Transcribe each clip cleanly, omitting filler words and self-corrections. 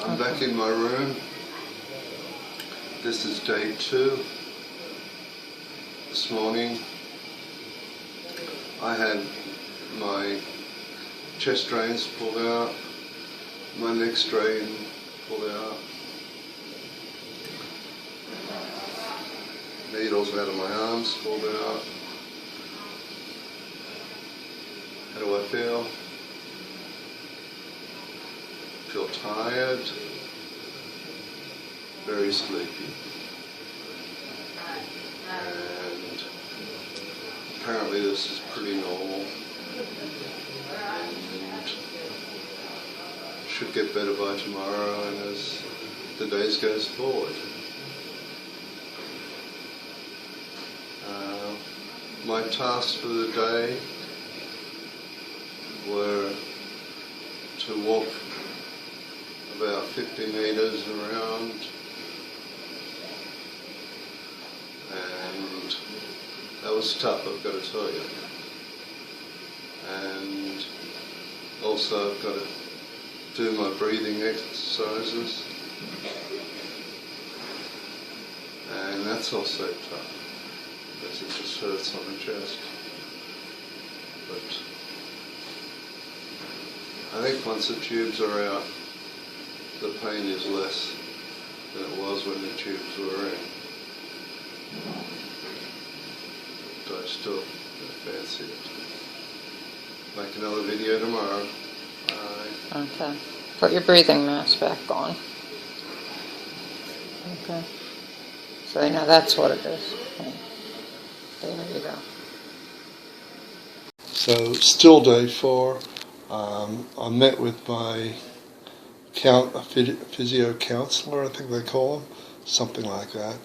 I'm back in my room. This is day 2. This morning I had my chest drains pulled out, my neck drain pulled out, needles out of my arms pulled out. How do I feel? Feel tired, very sleepy, and apparently this is pretty normal and should get better by tomorrow and as the days goes forward. My tasks for the day were to walk about 50 meters around, and that was tough, I've got to tell you. And also I've got to do my breathing exercises, and that's also tough because it just hurts on the chest. But I think once the tubes are out, the pain is less than it was when the tubes were in. But I still fancy it. Make another video tomorrow. Bye. Okay. Put your breathing mask back on. Okay. So you know that's what it is. Okay. There you go. So still day 4. I met with my physio counselor, I think they call them, something like that.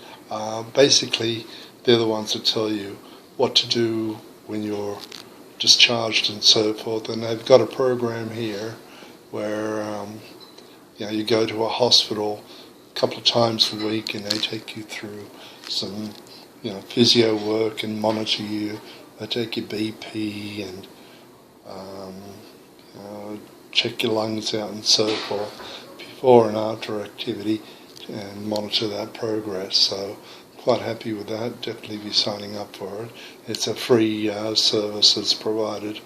Basically, they're the ones that tell you what to do when you're discharged and so forth. And they've got a program here where you go to a hospital a couple of times a week, and they take you through some physio work and monitor you. They take your BP and check your lungs out and so forth before and after activity and monitor that progress. So quite happy with that. Definitely be signing up for it. It's a free service that's provided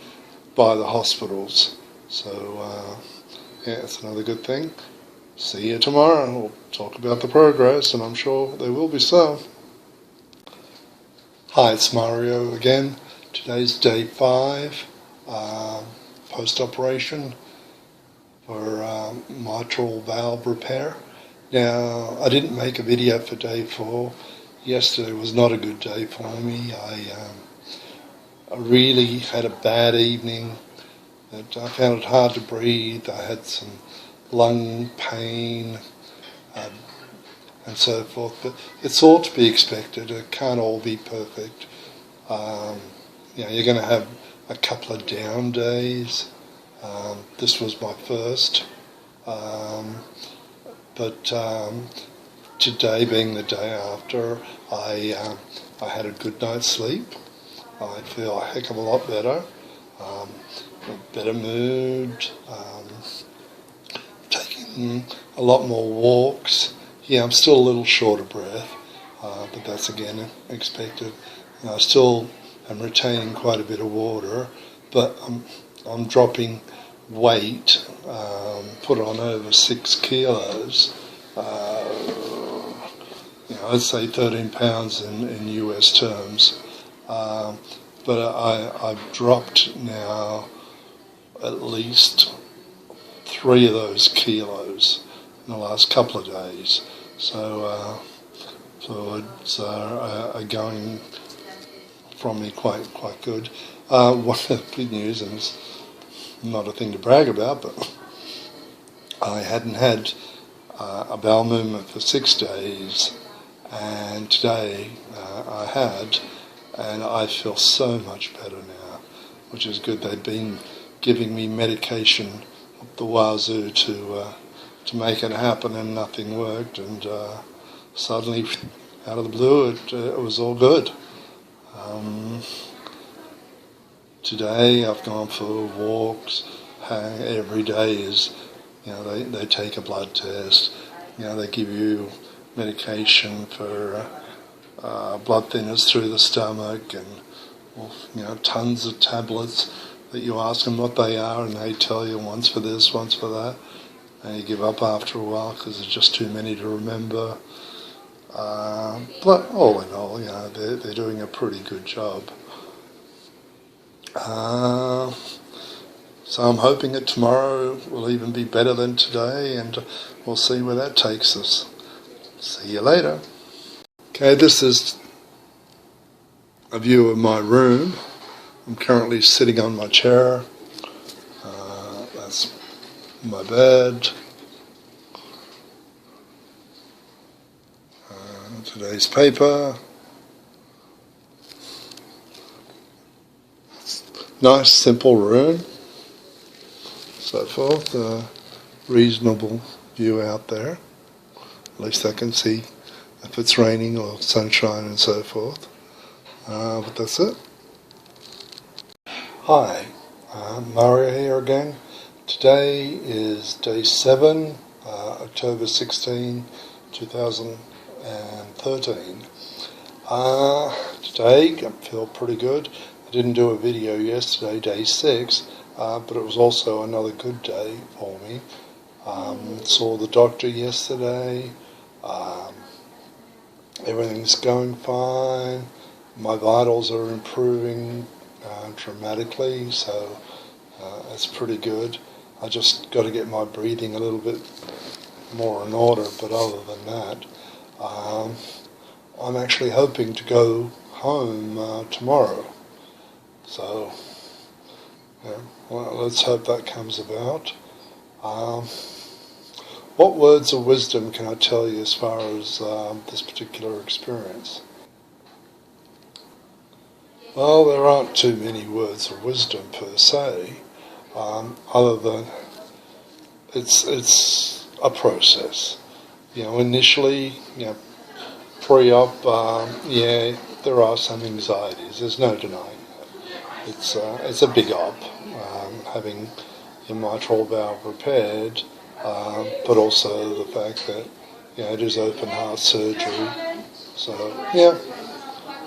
by the hospitals. So it's another good thing. See you tomorrow. We'll talk about the progress, and I'm sure there will be some. Hi, it's Mario again. Today's day 5, post-operation for mitral valve repair. Now, I didn't make a video for day 4. Yesterday was not a good day for me. I really had a bad evening. I found it hard to breathe. I had some lung pain and so forth. But it's all to be expected. It can't all be perfect. You're going to have a couple of down days. This was my first. But today being the day after, I had a good night's sleep. I feel a heck of a lot better. Better mood. Taking a lot more walks. Yeah, I'm still a little short of breath, but that's again expected. I still am retaining quite a bit of water, but I'm dropping weight, put on over 6 kilos. I'd say 13 pounds in US terms. But I've dropped now at least 3 of those kilos in the last couple of days. So fluids are going from me quite good. One of the good news, and it's not a thing to brag about, but I hadn't had a bowel movement for 6 days, and today I had, and I feel so much better now, which is good. They've been giving me medication up the wazoo to make it happen, and nothing worked, and suddenly, out of the blue, it was all good. Today I've gone for walks. Every day is they take a blood test. They give you medication for blood thinners through the stomach, and tons of tablets that you ask them what they are, and they tell you once for this, once for that, and you give up after a while because there's just too many to remember. But all in all, they're doing a pretty good job. So I'm hoping that tomorrow will even be better than today, and we'll see where that takes us. See you later. Okay, this is a view of my room. I'm currently sitting on my chair. That's my bed. Today's paper. Nice, simple room. So forth. Reasonable view out there. At least I can see if it's raining or sunshine and so forth. But that's it. Hi, Mario here again. Today is day 7, October 16, 2013. Today I feel pretty good. I didn't do a video yesterday, day 6, but it was also another good day for me. Saw the doctor yesterday. Everything's going fine. My vitals are improving dramatically, so it's pretty good. I just got to get my breathing a little bit more in order, but other than that, I'm actually hoping to go home tomorrow. So, well, let's hope that comes about. What words of wisdom can I tell you as far as this particular experience? Well, there aren't too many words of wisdom per se, other than it's a process. Initially, pre-op, there are some anxieties. There's no denying that. It's a big op, having your mitral valve repaired, but also the fact that it is open heart surgery. So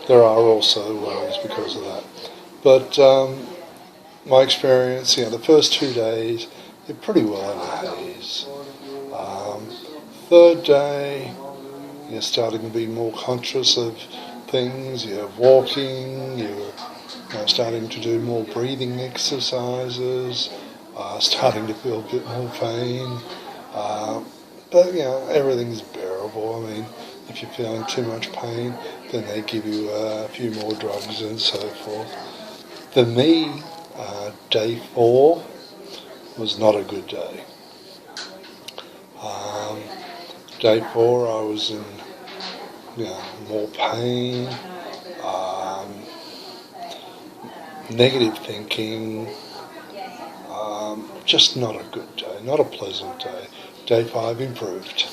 there are also worries because of that. But my experience, the first 2 days, you're pretty well in a haze. Third day, you're starting to be more conscious of things. You're walking, you're starting to do more breathing exercises, starting to feel a bit more pain. But everything's bearable. I mean, if you're feeling too much pain, then they give you a few more drugs and so forth. For me, day 4 was not a good day. Day 4 I was in more pain, negative thinking, just not a good day, not a pleasant day. Day 5 improved.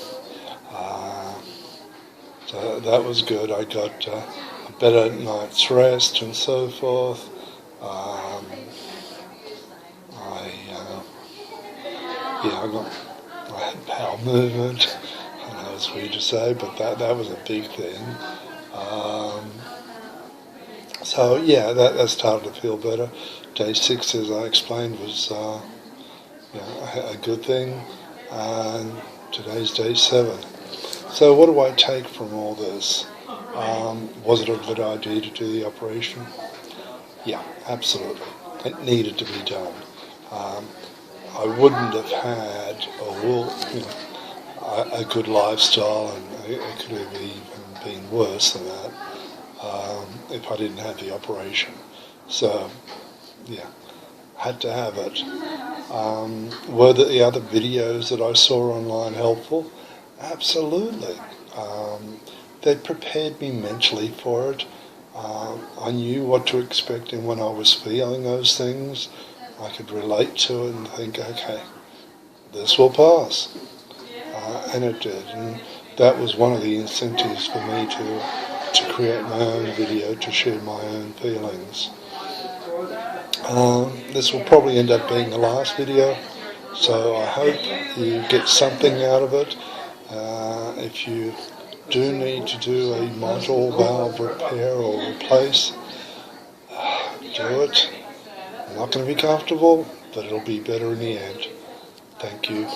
So that was good. I got a better night's rest and so forth. I had bowel movement. I know it's weird to say, but that was a big thing. So that started to feel better. Day 6, as I explained, was a good thing. And today's day 7. So what do I take from all this? Was it a good idea to do the operation? Yeah, absolutely. It needed to be done. I wouldn't have had a good lifestyle, and it could have even been worse than that if I didn't have the operation. So, had to have it. Were the other videos that I saw online helpful? Absolutely. They prepared me mentally for it. I knew what to expect, and when I was feeling those things, I could relate to it and think, okay, this will pass. And it did. And that was one of the incentives for me to create my own video, to share my own feelings. This will probably end up being the last video, So I hope you get something out of it. If you do need to do a mitral valve repair or replace, do it. Not going to be comfortable, but it'll be better in the end. Thank you.